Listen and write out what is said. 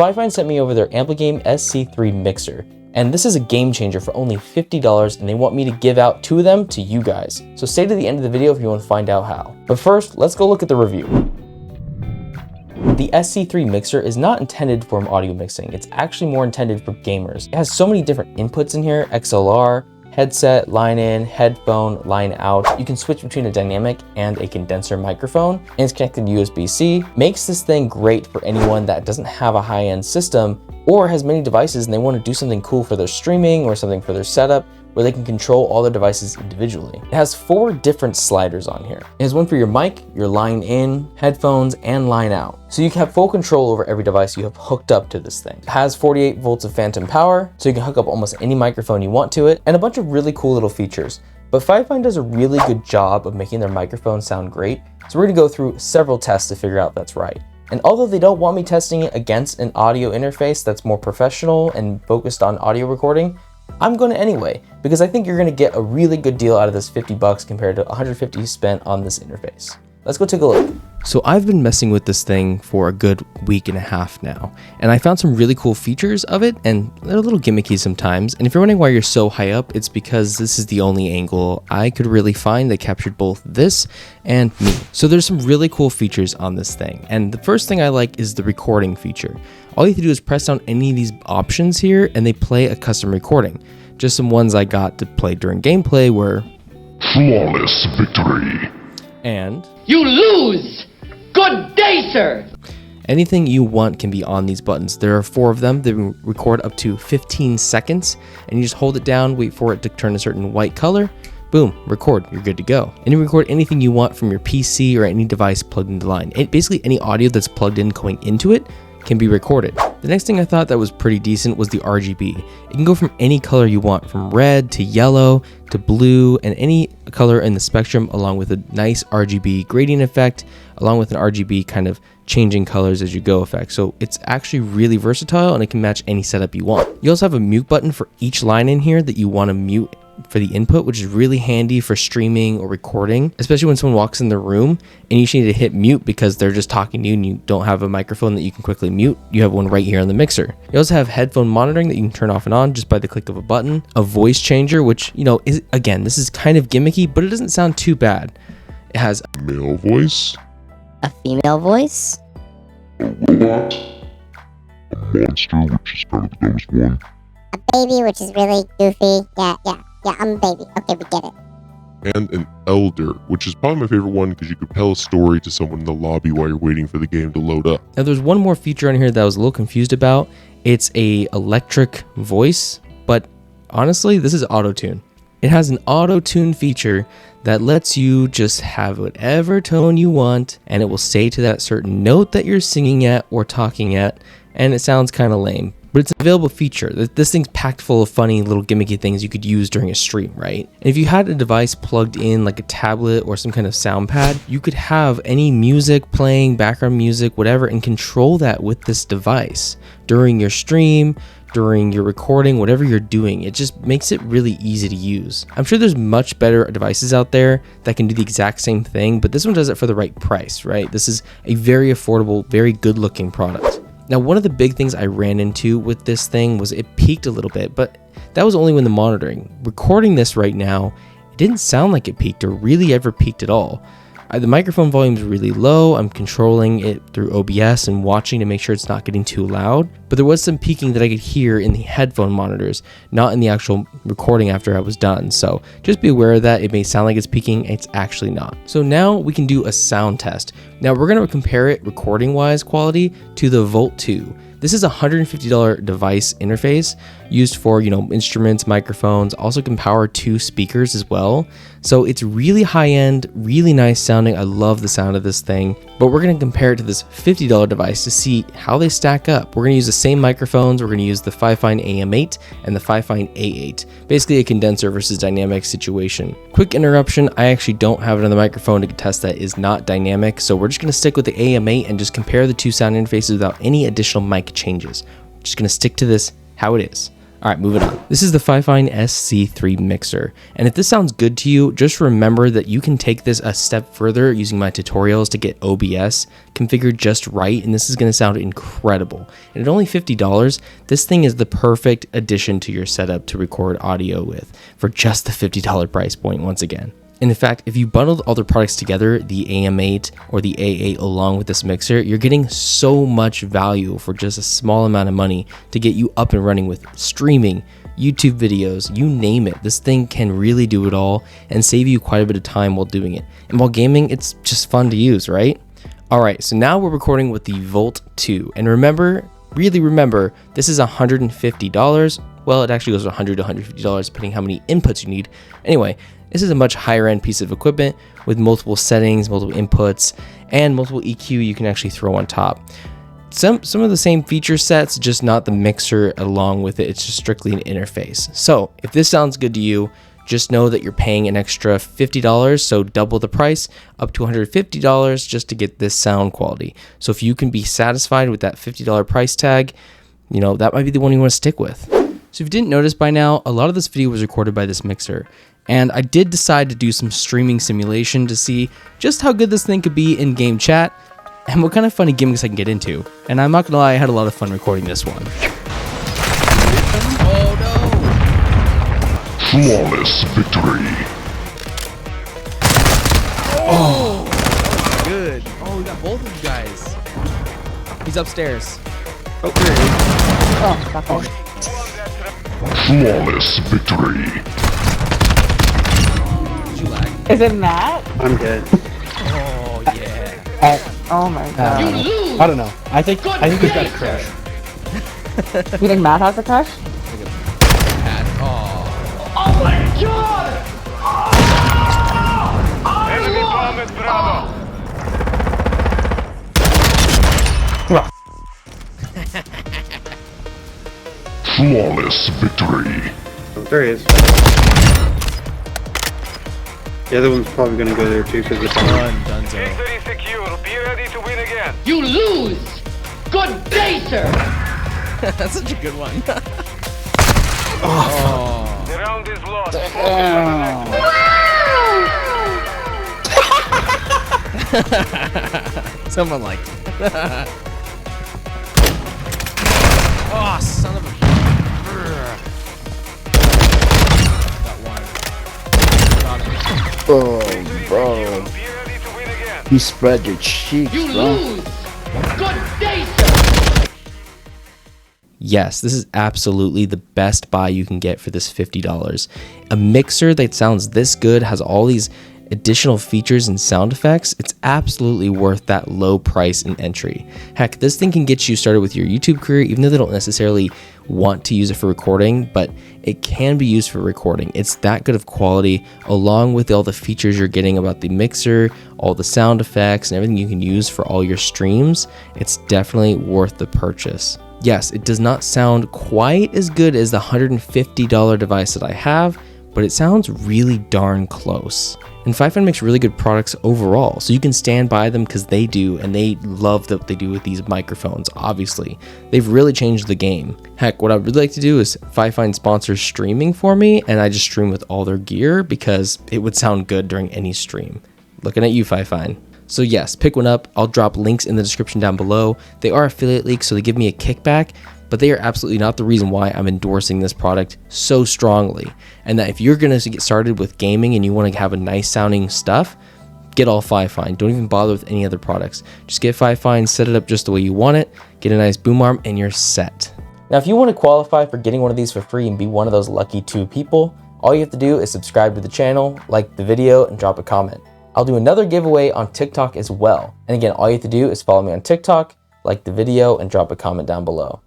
Fifine sent me over their Fifine SC3 Mixer. And this is a game changer for only $50, and they want me to give out 2 of them to you guys. So stay to the end of the video if you want to find out how. But first, let's go look at the review. The SC3 Mixer is not intended for audio mixing. It's actually more intended for gamers. It has so many different inputs in here: XLR, headset, line in, headphone, line out. You can switch between a dynamic and a condenser microphone, and it's connected to USB-C. Makes this thing great for anyone that doesn't have a high-end system or has many devices and they want to do something cool for their streaming or something for their setup where they can control all their devices individually. It has 4 different sliders on here. It has one for your mic, your line in, headphones, and line out. So you can have full control over every device you have hooked up to this thing. It has 48 volts of phantom power, so you can hook up almost any microphone you want to it, and a bunch of really cool little features. But Fifine does a really good job of making their microphones sound great, so we're gonna go through several tests to figure out if that's right. And although they don't want me testing it against an audio interface that's more professional and focused on audio recording, I'm going to anyway, because I think you're going to get a really good deal out of this $50 compared to $150 spent on this interface. Let's go take a look. So I've been messing with this thing for a good week and a half now, and I found some really cool features of it, and they're a little gimmicky sometimes. And if you're wondering why you're so high up, it's because this is the only angle I could really find that captured both this and me. So there's some really cool features on this thing, and the first thing I like is the recording feature. All you have to do is press down any of these options here, and they play a custom recording. Just some ones I got to play during gameplay were flawless victory and you lose. Good day, sir. Anything you want can be on these buttons. There are 4 of them. They record up to 15 seconds, and you just hold it down, wait for it to turn a certain white color. Boom, record, you're good to go. And you record anything you want from your PC or any device plugged into the line. Basically any audio that's plugged in going into it can be recorded. The next thing I thought that was pretty decent was the RGB. It can go from any color you want, from red to yellow to blue, and any color in the spectrum, along with a nice RGB gradient effect, along with an RGB kind of changing colors as you go effect. So it's actually really versatile, and it can match any setup you want. You also have a mute button for each line in here that you want to mute for the input, which is really handy for streaming or recording, especially when someone walks in the room and you just need to hit mute because they're just talking to you and you don't have a microphone that you can quickly mute. You have one right here on the mixer. You also have headphone monitoring that you can turn off and on just by the click of a button. A voice changer, which, you know, is, again, this is kind of gimmicky, but it doesn't sound too bad. It has a male voice, a female voice, a robot, a monster, which is kind of the dumbest one, a baby, which is really goofy. Yeah, I'm a baby. Okay, we get it. And an elder, which is probably my favorite one because you could tell a story to someone in the lobby while you're waiting for the game to load up. Now there's one more feature on here that I was a little confused about. It's a electric voice, but honestly, this is auto-tune. It has an auto-tune feature that lets you just have whatever tone you want, and it will say to that certain note that you're singing at or talking at, and it sounds kind of lame. But it's an available feature. This thing's packed full of funny little gimmicky things you could use during a stream, right? And if you had a device plugged in like a tablet or some kind of sound pad, you could have any music playing, background music, whatever, and control that with this device during your stream, during your recording, whatever you're doing. It just makes it really easy to use. I'm sure there's much better devices out there that can do the exact same thing, but this one does it for the right price, right? This is a very affordable, very good looking product. Now, one of the big things I ran into with this thing was it peaked a little bit, but that was only when the monitoring. Recording this right now, it didn't sound like it peaked or really ever peaked at all. The microphone volume is really low. I'm controlling it through OBS and watching to make sure it's not getting too loud. But there was some peaking that I could hear in the headphone monitors, not in the actual recording after I was done. So just be aware of that. It may sound like it's peaking. It's actually not. So now we can do a sound test. Now we're going to compare it recording wise quality to the Volt 2. This is a $150 device interface used for, instruments, microphones, also can power 2 speakers as well. So it's really high end, really nice sounding. I love the sound of this thing, but we're going to compare it to this $50 device to see how they stack up. We're going to use the same microphones. We're going to use the Fifine AM8 and the Fifine A8, basically a condenser versus dynamic situation. Quick interruption. I actually don't have it on the microphone to test that is not dynamic. So we're just going to stick with the AM8 and just compare the 2 sound interfaces without any additional mic changes. Just going to stick to this how it is. All right, moving on. This is the Fifine SC3 Mixer. And if this sounds good to you, just remember that you can take this a step further using my tutorials to get OBS configured just right. And this is going to sound incredible. And at only $50, this thing is the perfect addition to your setup to record audio with for just the $50 price point once again. And in fact, if you bundled all the products together, the AM8 or the A8 along with this mixer, you're getting so much value for just a small amount of money to get you up and running with streaming, YouTube videos, you name it. This thing can really do it all and save you quite a bit of time while doing it. And while gaming, it's just fun to use, right? All right, so now we're recording with the Volt 2. And remember, really remember, this is $150. Well, it actually goes to $100 to $150 depending how many inputs you need. Anyway, this is a much higher end piece of equipment with multiple settings, multiple inputs, and multiple EQ you can actually throw on top. Some of the same feature sets, just not the mixer along with it. It's just strictly an interface. So if this sounds good to you, just know that you're paying an extra $50, so double the price, up to $150 just to get this sound quality. So if you can be satisfied with that $50 price tag, you know, that might be the one you want to stick with. So if you didn't notice by now, a lot of this video was recorded by this mixer. And I did decide to do some streaming simulation to see just how good this thing could be in game chat and what kind of funny gimmicks I can get into. And I'm not gonna lie, I had a lot of fun recording this one. Oh no! Flawless victory. Oh, that was good. Oh, we got both of you guys. He's upstairs. Okay. Flawless victory. Is it Matt? I'm good. Oh yeah. Oh my god. You lose! I don't know. I think he's got a crush. You think Matt has a crush? Oh my god! Enemy bomb at Bravo. Flawless victory. Oh, there he is. The other one's probably gonna go there too because it's on. Victory secure. Be ready to win again. You lose! Good day, sir! That's such a good one. The round is lost. Someone liked it. Oh, son of a... Got one. Got him. Oh, bro. Be ready to win again. You spread your cheeks, You bro. lose! Good day, sir! Yes, this is absolutely the best buy you can get for this $50. A mixer that sounds this good, has all these additional features and sound effects. It's absolutely worth that low price and entry. Heck, this thing can get you started with your YouTube career, even though they don't necessarily want to use it for recording, but it can be used for recording. It's that good of quality, along with all the features you're getting about the mixer, all the sound effects, and everything you can use for all your streams. It's definitely worth the purchase. Yes, it does not sound quite as good as the $150 device that I have, but it sounds really darn close. And Fifine makes really good products overall, so you can stand by them because they do, and they love what they do with these microphones, obviously. They've really changed the game. Heck, what I'd really like to do is Fifine sponsors streaming for me, and I just stream with all their gear because it would sound good during any stream. Looking at you, Fifine. So yes, pick one up. I'll drop links in the description down below. They are affiliate links, so they give me a kickback, but they are absolutely not the reason why I'm endorsing this product so strongly. And that if you're going to get started with gaming and you want to have a nice sounding stuff, get all Fifine. Don't even bother with any other products. Just get Fifine, set it up just the way you want it, get a nice boom arm, and you're set. Now, if you want to qualify for getting one of these for free and be one of those lucky 2 people, all you have to do is subscribe to the channel, like the video, and drop a comment. I'll do another giveaway on TikTok as well. And again, all you have to do is follow me on TikTok, like the video, and drop a comment down below.